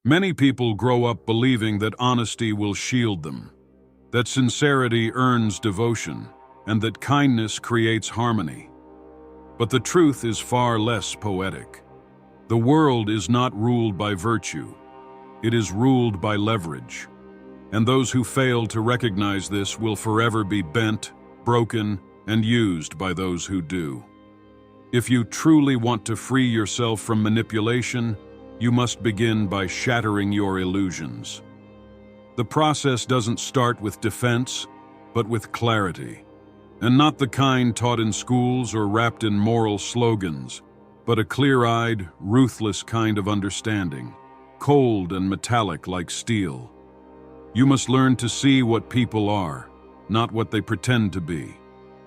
Many people grow up believing that honesty will shield them, that sincerity earns devotion, and that kindness creates harmony. But the truth is far less poetic. The world is not ruled by virtue. It is ruled by leverage. And those who fail to recognize this will forever be bent, broken, and used by those who do. If you truly want to free yourself from manipulation, you must begin by shattering your illusions. The process doesn't start with defense, but with clarity. And not the kind taught in schools or wrapped in moral slogans, but a clear-eyed, ruthless kind of understanding, cold and metallic like steel. You must learn to see what people are, not what they pretend to be.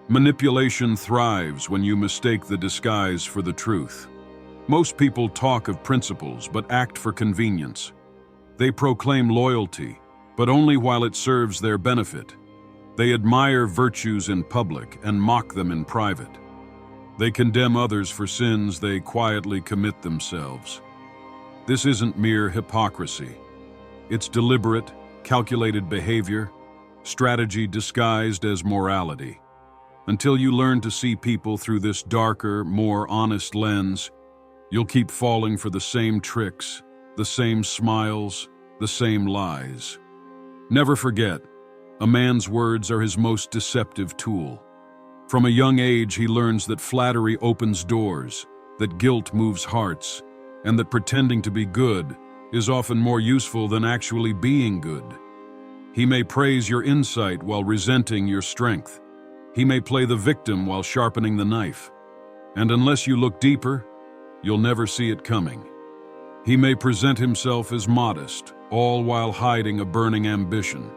Manipulation thrives when you mistake the disguise for the truth. Most people talk of principles but act for convenience. They proclaim loyalty, but only while it serves their benefit. They admire virtues in public and mock them in private. They condemn others for sins they quietly commit themselves. This isn't mere hypocrisy. It's deliberate, calculated behavior, strategy disguised as morality. Until you learn to see people through this darker, more honest lens, you'll keep falling for the same tricks, the same smiles, the same lies. Never forget, a man's words are his most deceptive tool. From a young age, he learns that flattery opens doors, that guilt moves hearts, and that pretending to be good is often more useful than actually being good. He may praise your insight while resenting your strength. He may play the victim while sharpening the knife. And unless you look deeper, you'll never see it coming. He may present himself as modest, all while hiding a burning ambition.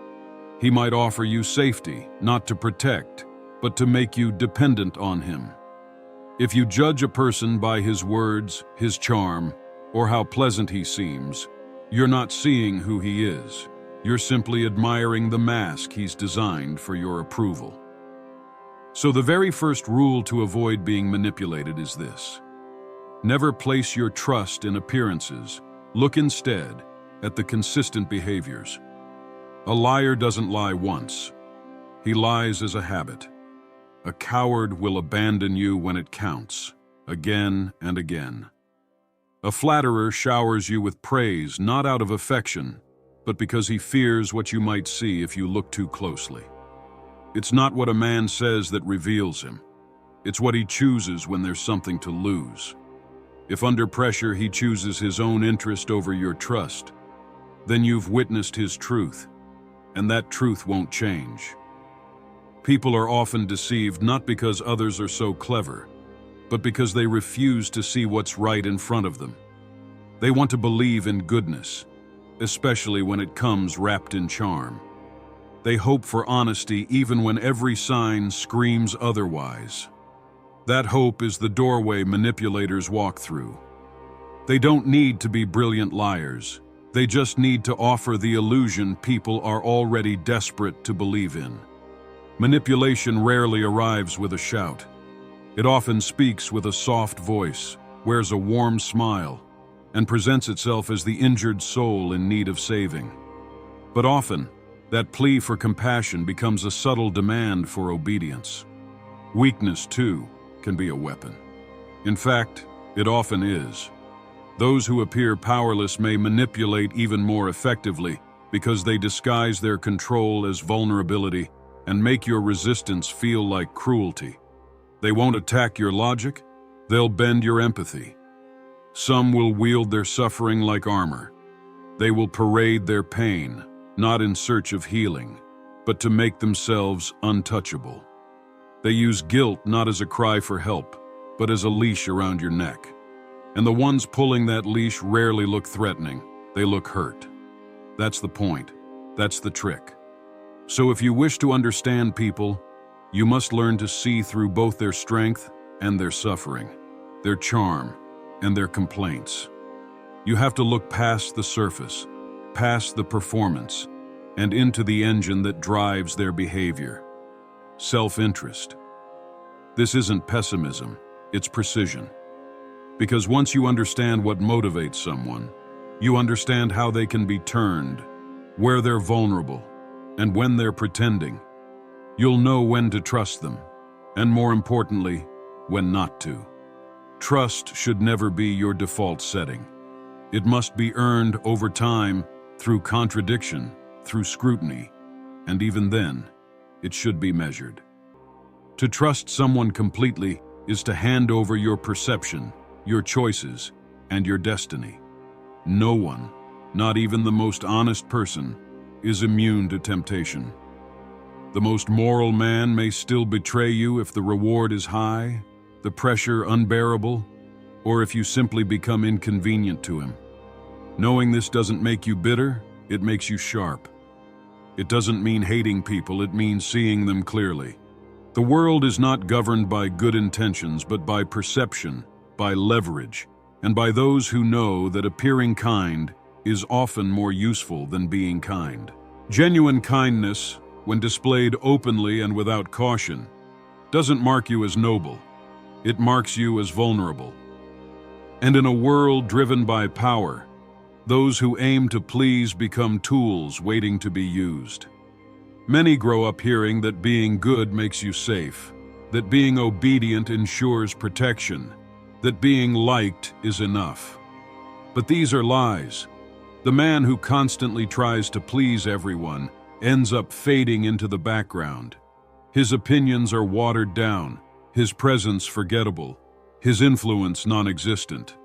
He might offer you safety, not to protect, but to make you dependent on him. If you judge a person by his words, his charm, or how pleasant he seems, you're not seeing who he is. You're simply admiring the mask he's designed for your approval. So the very first rule to avoid being manipulated is this: never place your trust in appearances. Look instead at the consistent behaviors. A liar doesn't lie once. He lies as a habit. A coward will abandon you when it counts, again and again. A flatterer showers you with praise not out of affection, but because he fears what you might see if you look too closely. It's not what a man says that reveals him. It's what he chooses when there's something to lose. If under pressure he chooses his own interest over your trust, then you've witnessed his truth, and that truth won't change. People are often deceived not because others are so clever, but because they refuse to see what's right in front of them. They want to believe in goodness, especially when it comes wrapped in charm. They hope for honesty even when every sign screams otherwise. That hope is the doorway manipulators walk through. They don't need to be brilliant liars. They just need to offer the illusion people are already desperate to believe in. Manipulation rarely arrives with a shout. It often speaks with a soft voice, wears a warm smile, and presents itself as the injured soul in need of saving. But often, that plea for compassion becomes a subtle demand for obedience. Weakness, too, can be a weapon. In fact, it often is. Those who appear powerless may manipulate even more effectively because they disguise their control as vulnerability and make your resistance feel like cruelty. They won't attack your logic, they'll bend your empathy. Some will wield their suffering like armor. They will parade their pain, not in search of healing, but to make themselves untouchable. They use guilt not as a cry for help, but as a leash around your neck. And the ones pulling that leash rarely look threatening, they look hurt. That's the point. That's the trick. So if you wish to understand people, you must learn to see through both their strength and their suffering, their charm and their complaints. You have to look past the surface, past the performance, and into the engine that drives their behavior. Self-interest. This isn't pessimism, it's precision. Because once you understand what motivates someone, You understand how they can be turned, where they're vulnerable, and when they're pretending. You'll know when to trust them, and more importantly, when not to. Trust should never be your default setting. It must be earned over time through contradiction, through scrutiny, and even then, it should be measured. To trust someone completely is to hand over your perception, your choices, and your destiny. No one, not even the most honest person, is immune to temptation. The most moral man may still betray you if the reward is high, the pressure unbearable, or if you simply become inconvenient to him. Knowing this doesn't make you bitter, it makes you sharp. It doesn't mean hating people, it means seeing them clearly. The world is not governed by good intentions, but by perception, by leverage, and by those who know that appearing kind is often more useful than being kind. Genuine kindness, when displayed openly and without caution, doesn't mark you as noble. It marks you as vulnerable. And in a world driven by power, those who aim to please become tools waiting to be used. Many grow up hearing that being good makes you safe, that being obedient ensures protection, that being liked is enough. But these are lies. The man who constantly tries to please everyone ends up fading into the background. His opinions are watered down, his presence forgettable, his influence non-existent.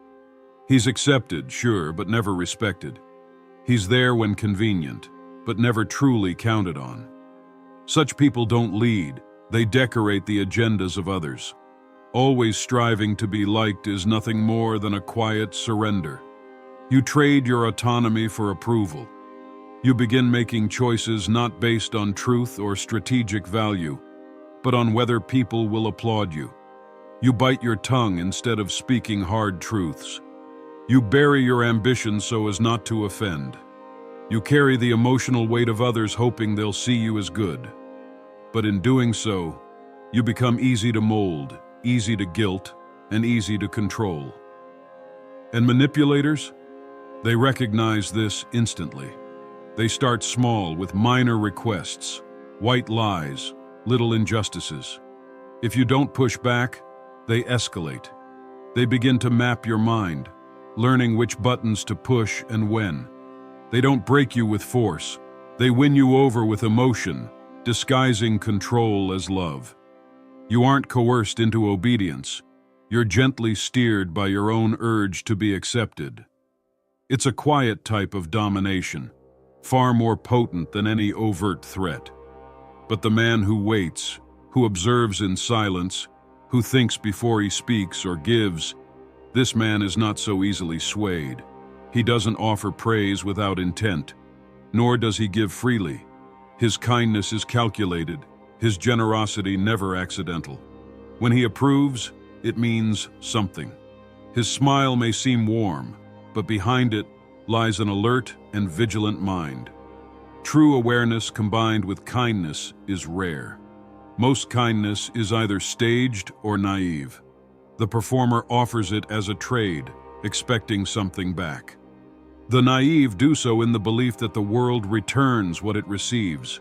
He's accepted, sure, but never respected. He's there when convenient, but never truly counted on. Such people don't lead, they decorate the agendas of others. Always striving to be liked is nothing more than a quiet surrender. You trade your autonomy for approval. You begin making choices not based on truth or strategic value, but on whether people will applaud you. You bite your tongue instead of speaking hard truths. You bury your ambition so as not to offend. You carry the emotional weight of others hoping they'll see you as good. But in doing so, you become easy to mold, easy to guilt, and easy to control. And manipulators? They recognize this instantly. They start small with minor requests, white lies, little injustices. If you don't push back, they escalate. They begin to map your mind, learning which buttons to push and when. They don't break you with force. They win you over with emotion, disguising control as love. You aren't coerced into obedience. You're gently steered by your own urge to be accepted. It's a quiet type of domination, far more potent than any overt threat. But the man who waits, who observes in silence, who thinks before he speaks or gives, this man is not so easily swayed. He doesn't offer praise without intent, nor does he give freely. His kindness is calculated, his generosity never accidental. When he approves, it means something. His smile may seem warm, but behind it lies an alert and vigilant mind. True awareness combined with kindness is rare. Most kindness is either staged or naive. The performer offers it as a trade, expecting something back. The naive do so in the belief that the world returns what it receives.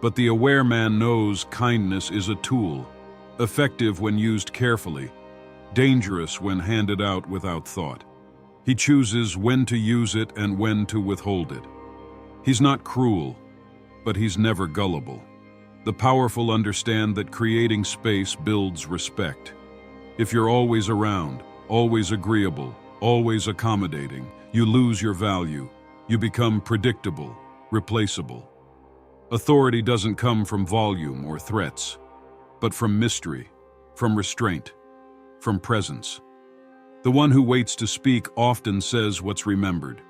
But the aware man knows kindness is a tool, effective when used carefully, dangerous when handed out without thought. He chooses when to use it and when to withhold it. He's not cruel, but he's never gullible. The powerful understand that creating space builds respect. If you're always around, always agreeable, always accommodating, you lose your value. You become predictable, replaceable. Authority doesn't come from volume or threats, but from mystery, from restraint, from presence. The one who waits to speak often says what's remembered.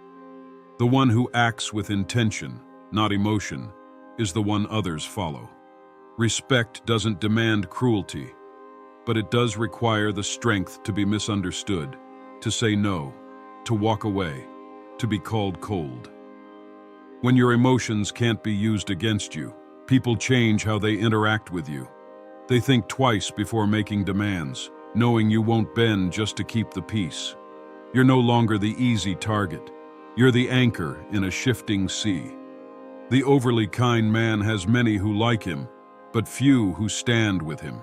The one who acts with intention, not emotion, is the one others follow. Respect doesn't demand cruelty, but it does require the strength to be misunderstood, to say no, to walk away, to be called cold. When your emotions can't be used against you, people change how they interact with you. They think twice before making demands, knowing you won't bend just to keep the peace. You're no longer the easy target. You're the anchor in a shifting sea. The overly kind man has many who like him, but few who stand with him.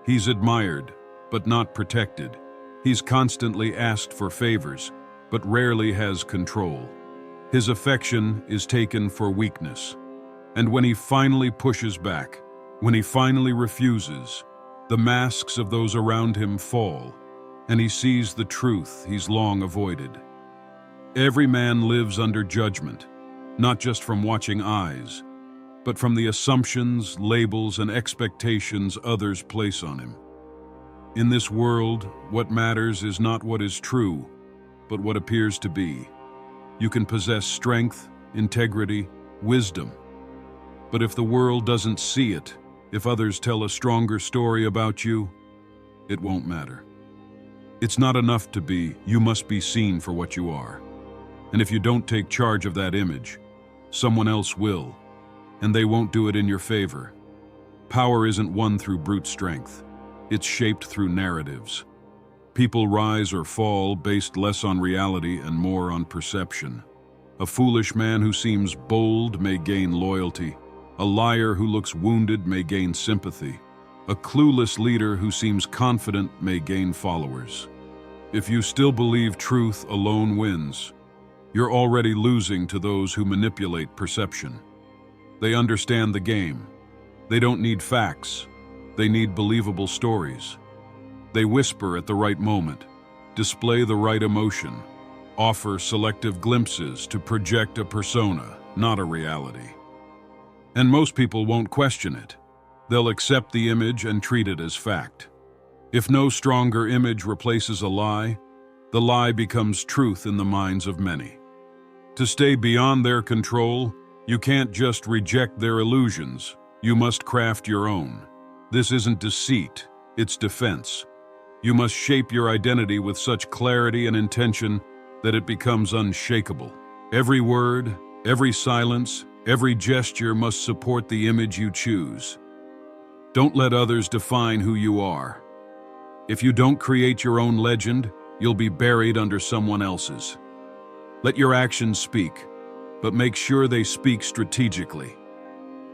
He's admired, but not protected. He's constantly asked for favors, but rarely has control. His affection is taken for weakness. And when he finally pushes back, when he finally refuses, the masks of those around him fall, and he sees the truth he's long avoided. Every man lives under judgment, not just from watching eyes, but from the assumptions, labels, and expectations others place on him. In this world, what matters is not what is true, but what appears to be. You can possess strength, integrity, wisdom. But if the world doesn't see it, if others tell a stronger story about you, it won't matter. It's not enough to be, you must be seen for what you are. And if you don't take charge of that image, someone else will, and they won't do it in your favor. Power isn't won through brute strength. It's shaped through narratives. People rise or fall based less on reality and more on perception. A foolish man who seems bold may gain loyalty. A liar who looks wounded may gain sympathy. A clueless leader who seems confident may gain followers. If you still believe truth alone wins, you're already losing to those who manipulate perception. They understand the game. They don't need facts. They need believable stories. They whisper at the right moment, display the right emotion, offer selective glimpses to project a persona, not a reality. And most people won't question it. They'll accept the image and treat it as fact. If no stronger image replaces a lie, the lie becomes truth in the minds of many. To stay beyond their control, you can't just reject their illusions. You must craft your own. This isn't deceit, it's defense. You must shape your identity with such clarity and intention that it becomes unshakable. Every word, every silence, every gesture must support the image you choose. Don't let others define who you are. If you don't create your own legend, you'll be buried under someone else's. Let your actions speak, but make sure they speak strategically.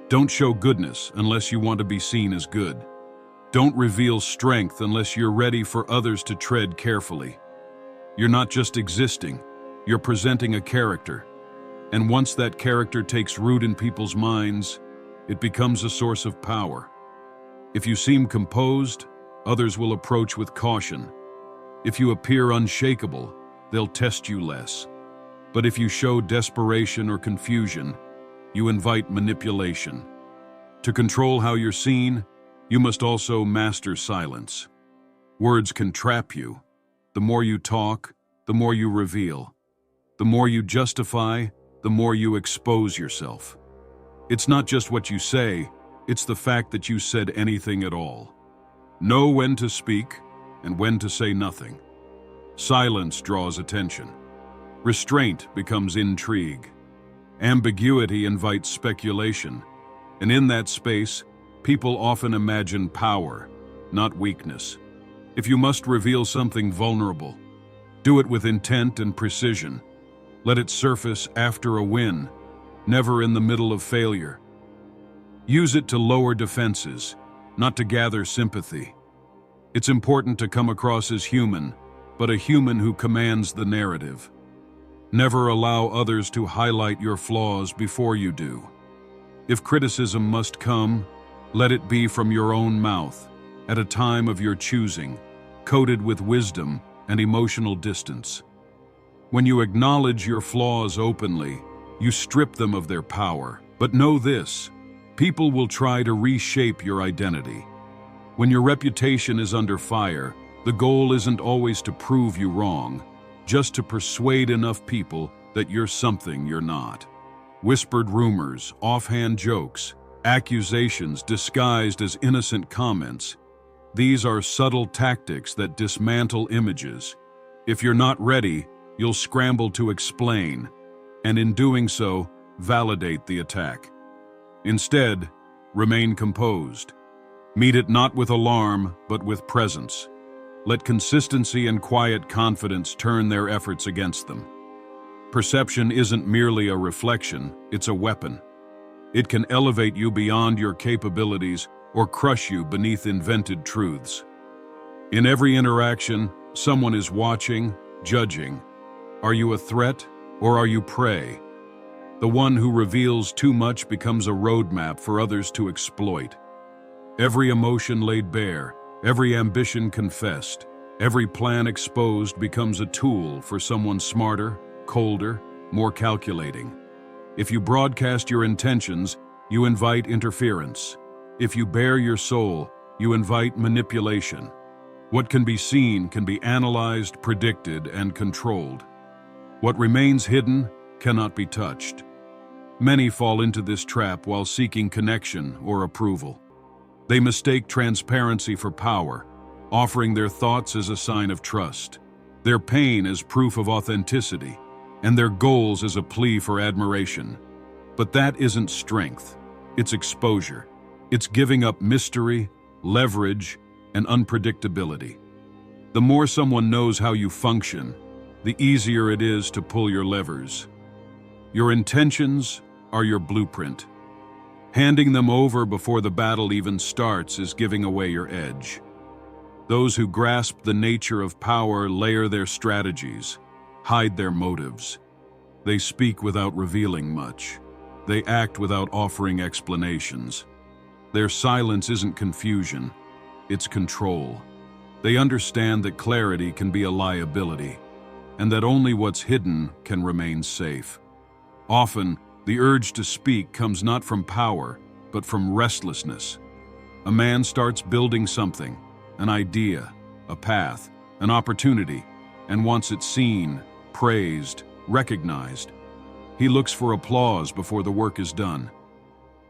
Don't show goodness unless you want to be seen as good. Don't reveal strength unless you're ready for others to tread carefully. You're not just existing, you're presenting a character. And once that character takes root in people's minds, it becomes a source of power. If you seem composed, others will approach with caution. If you appear unshakable, they'll test you less. But if you show desperation or confusion, you invite manipulation. To control how you're seen, you must also master silence. Words can trap you. The more you talk, the more you reveal. The more you justify, the more you expose yourself. It's not just what you say, it's the fact that you said anything at all. Know when to speak and when to say nothing. Silence draws attention. Restraint becomes intrigue. Ambiguity invites speculation. And in that space, people often imagine power, not weakness. If you must reveal something vulnerable, do it with intent and precision. Let it surface after a win, never in the middle of failure. Use it to lower defenses, not to gather sympathy. It's important to come across as human, but a human who commands the narrative. Never allow others to highlight your flaws before you do. If criticism must come, let it be from your own mouth, at a time of your choosing, coated with wisdom and emotional distance. When you acknowledge your flaws openly, you strip them of their power. But know this, people will try to reshape your identity. When your reputation is under fire, the goal isn't always to prove you wrong, just to persuade enough people that you're something you're not. Whispered rumors, offhand jokes, accusations disguised as innocent comments, these are subtle tactics that dismantle images. If you're not ready, you'll scramble to explain, and in doing so, validate the attack. Instead, remain composed. Meet it not with alarm, but with presence. Let consistency and quiet confidence turn their efforts against them. Perception isn't merely a reflection, it's a weapon. It can elevate you beyond your capabilities or crush you beneath invented truths. In every interaction, someone is watching, judging. Are you a threat or are you prey? The one who reveals too much becomes a roadmap for others to exploit. Every emotion laid bare, every ambition confessed, every plan exposed becomes a tool for someone smarter, colder, more calculating. If you broadcast your intentions, you invite interference. If you bare your soul, you invite manipulation. What can be seen can be analyzed, predicted, and controlled. What remains hidden cannot be touched. Many fall into this trap while seeking connection or approval. They mistake transparency for power, offering their thoughts as a sign of trust, their pain as proof of authenticity, and their goals as a plea for admiration. But that isn't strength, it's exposure. It's giving up mystery, leverage, and unpredictability. The more someone knows how you function, the easier it is to pull your levers. Your intentions are your blueprint. Handing them over before the battle even starts is giving away your edge. Those who grasp the nature of power layer their strategies, hide their motives. They speak without revealing much. They act without offering explanations. Their silence isn't confusion, it's control. They understand that clarity can be a liability, and that only what's hidden can remain safe. Often, the urge to speak comes not from power, but from restlessness. A man starts building something, an idea, a path, an opportunity, and wants it seen, praised, recognized. He looks for applause before the work is done.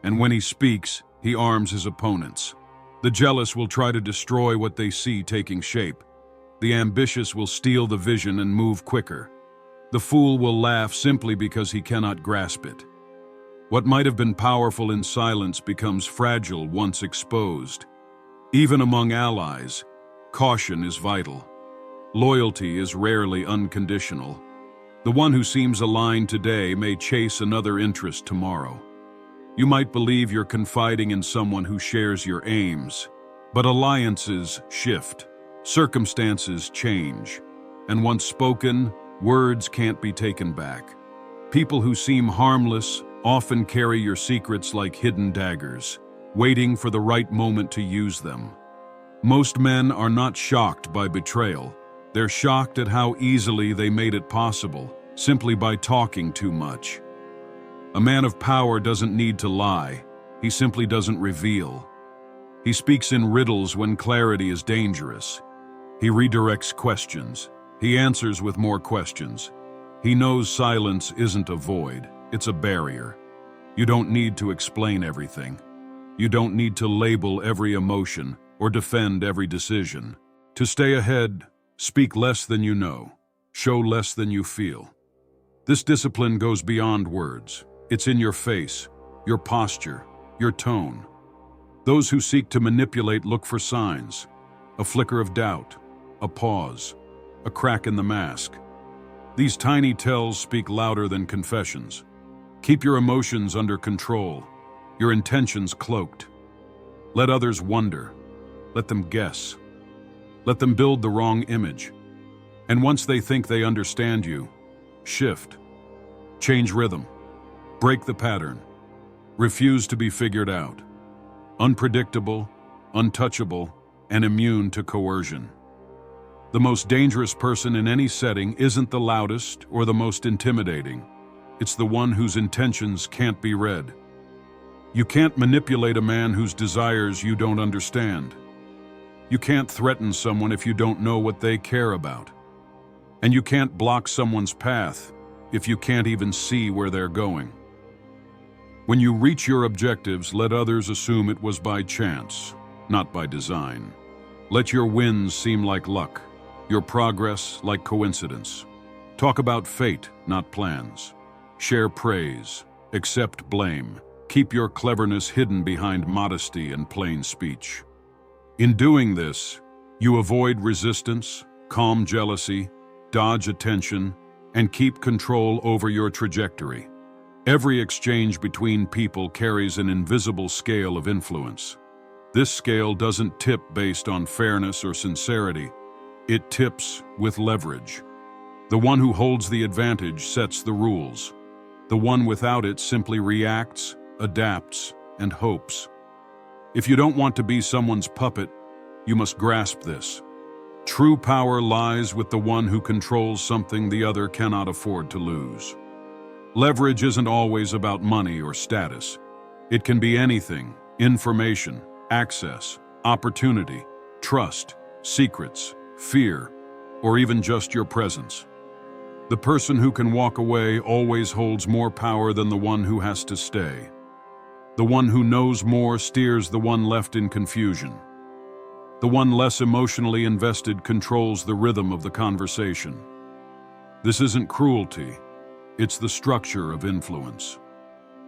And when he speaks, he arms his opponents. The jealous will try to destroy what they see taking shape. The ambitious will steal the vision and move quicker. The fool will laugh simply because he cannot grasp it. What might have been powerful in silence becomes fragile once exposed. Even among allies, caution is vital. Loyalty is rarely unconditional. The one who seems aligned today may chase another interest tomorrow. You might believe you're confiding in someone who shares your aims, but alliances shift, circumstances change, and once spoken, words can't be taken back. People who seem harmless often carry your secrets like hidden daggers, waiting for the right moment to use them. Most men are not shocked by betrayal. They're shocked at how easily they made it possible, simply by talking too much. A man of power doesn't need to lie, he simply doesn't reveal. He speaks in riddles when clarity is dangerous. He redirects questions. He answers with more questions. He knows silence isn't a void, it's a barrier. You don't need to explain everything. You don't need to label every emotion or defend every decision. To stay ahead, speak less than you know, show less than you feel. This discipline goes beyond words. It's in your face, your posture, your tone. Those who seek to manipulate look for signs: a flicker of doubt, a pause, a crack in the mask. These tiny tells speak louder than confessions. Keep your emotions under control, your intentions cloaked. Let others wonder. Let them guess. Let them build the wrong image. And once they think they understand you, shift. Change rhythm. Break the pattern. Refuse to be figured out. Unpredictable, untouchable, and immune to coercion. The most dangerous person in any setting isn't the loudest or the most intimidating. It's the one whose intentions can't be read. You can't manipulate a man whose desires you don't understand. You can't threaten someone if you don't know what they care about. And you can't block someone's path if you can't even see where they're going. When you reach your objectives, let others assume it was by chance, not by design. Let your wins seem like luck, your progress like coincidence. Talk about fate, not plans. Share praise, accept blame. Keep your cleverness hidden behind modesty and plain speech. In doing this, you avoid resistance, calm jealousy, dodge attention, and keep control over your trajectory. Every exchange between people carries an invisible scale of influence. This scale doesn't tip based on fairness or sincerity. It tips with leverage. The one who holds the advantage sets the rules. The one without it simply reacts, adapts, and hopes. If you don't want to be someone's puppet, you must grasp this. True power lies with the one who controls something the other cannot afford to lose. Leverage isn't always about money or status. It can be anything: information, access, opportunity, trust, secrets, fear, or even just your presence. The person who can walk away always holds more power than the one who has to stay. The one who knows more steers the one left in confusion. The one less emotionally invested controls the rhythm of the conversation. This isn't cruelty, it's the structure of influence.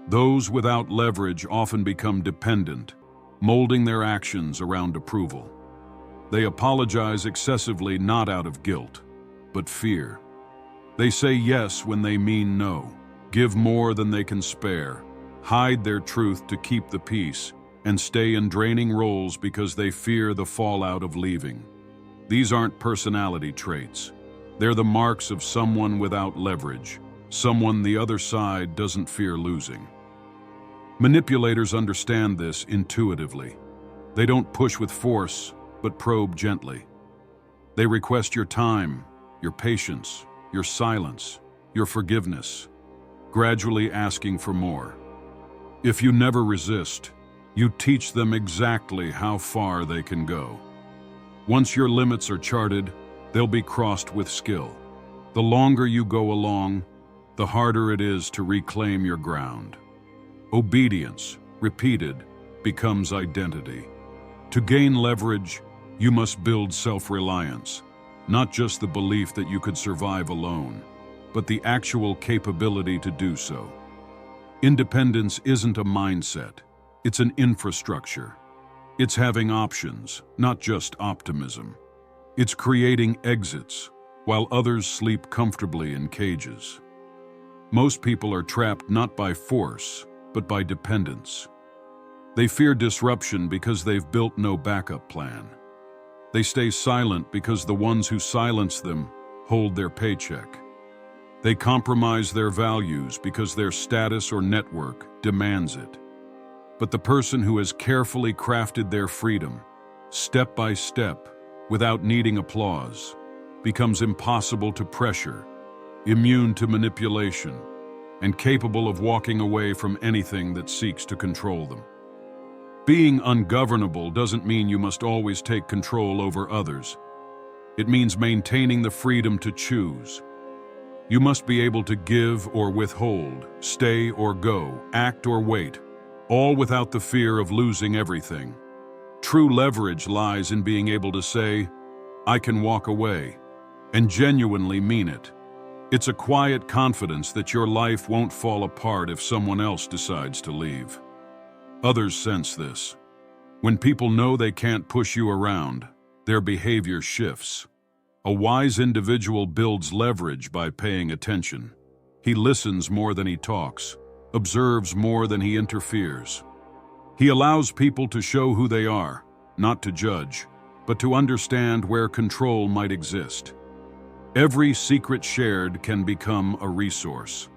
Those without leverage often become dependent, molding their actions around approval. They apologize excessively not out of guilt, but fear. They say yes when they mean no, give more than they can spare, hide their truth to keep the peace, and stay in draining roles because they fear the fallout of leaving. These aren't personality traits. They're the marks of someone without leverage, someone the other side doesn't fear losing. Manipulators understand this intuitively. They don't push with force, but probe gently. They request your time, your patience, your silence, your forgiveness, gradually asking for more. If you never resist, you teach them exactly how far they can go. Once your limits are charted, they'll be crossed with skill. The longer you go along, the harder it is to reclaim your ground. Obedience, repeated, becomes identity. To gain leverage, you must build self-reliance, not just the belief that you could survive alone, but the actual capability to do so. Independence isn't a mindset, it's an infrastructure. It's having options, not just optimism. It's creating exits, while others sleep comfortably in cages. Most people are trapped not by force, but by dependence. They fear disruption because they've built no backup plan. They stay silent because the ones who silence them hold their paycheck. They compromise their values because their status or network demands it. But the person who has carefully crafted their freedom, step by step, without needing applause, becomes impossible to pressure, immune to manipulation, and capable of walking away from anything that seeks to control them. Being ungovernable doesn't mean you must always take control over others. It means maintaining the freedom to choose. You must be able to give or withhold, stay or go, act or wait, all without the fear of losing everything. True leverage lies in being able to say, "I can walk away," and genuinely mean it. It's a quiet confidence that your life won't fall apart if someone else decides to leave. Others sense this. When people know they can't push you around, their behavior shifts. A wise individual builds leverage by paying attention. He listens more than he talks, observes more than he interferes. He allows people to show who they are, not to judge, but to understand where control might exist. Every secret shared can become a resource.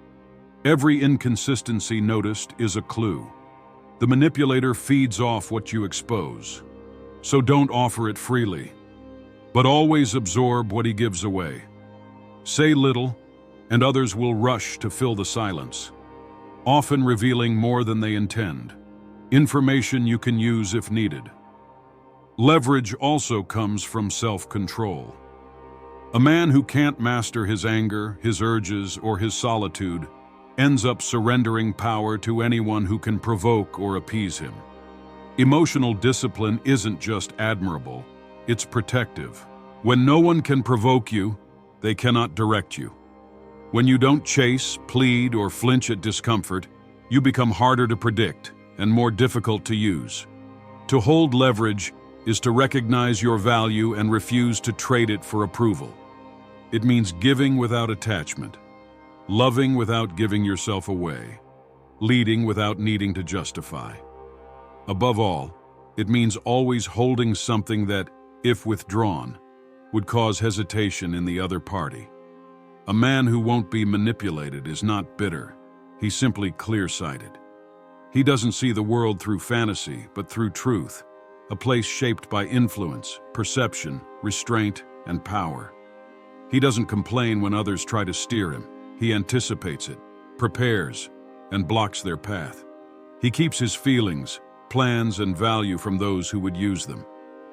Every inconsistency noticed is a clue. The manipulator feeds off what you expose. So don't offer it freely, but always absorb what he gives away. Say little, and others will rush to fill the silence, often revealing more than they intend, information you can use if needed. Leverage also comes from self-control. A man who can't master his anger, his urges, or his solitude ends up surrendering power to anyone who can provoke or appease him. Emotional discipline isn't just admirable, it's protective. When no one can provoke you, they cannot direct you. When you don't chase, plead, or flinch at discomfort, you become harder to predict and more difficult to use. To hold leverage is to recognize your value and refuse to trade it for approval. It means giving without attachment, loving without giving yourself away, leading without needing to justify. Above all, it means always holding something that, if withdrawn, would cause hesitation in the other party. A man who won't be manipulated is not bitter. He's simply clear-sighted. He doesn't see the world through fantasy, but through truth, a place shaped by influence, perception, restraint, and power. He doesn't complain when others try to steer him. He anticipates it, prepares, and blocks their path. He keeps his feelings, plans, and value from those who would use them.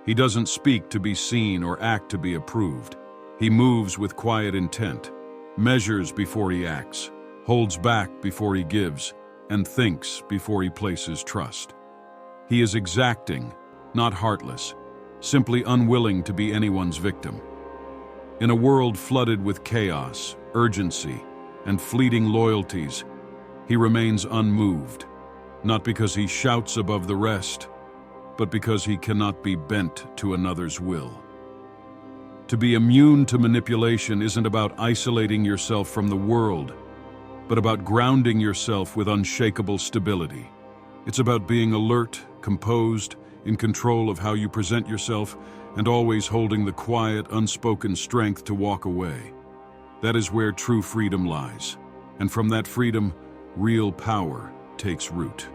He doesn't speak to be seen or act to be approved. He moves with quiet intent, measures before he acts, holds back before he gives, and thinks before he places trust. He is exacting, not heartless, simply unwilling to be anyone's victim. In a world flooded with chaos, urgency, and fleeting loyalties, he remains unmoved, not because he shouts above the rest, but because he cannot be bent to another's will. To be immune to manipulation isn't about isolating yourself from the world, but about grounding yourself with unshakable stability. It's about being alert, composed, in control of how you present yourself, and always holding the quiet, unspoken strength to walk away. That is where true freedom lies, and from that freedom, real power takes root.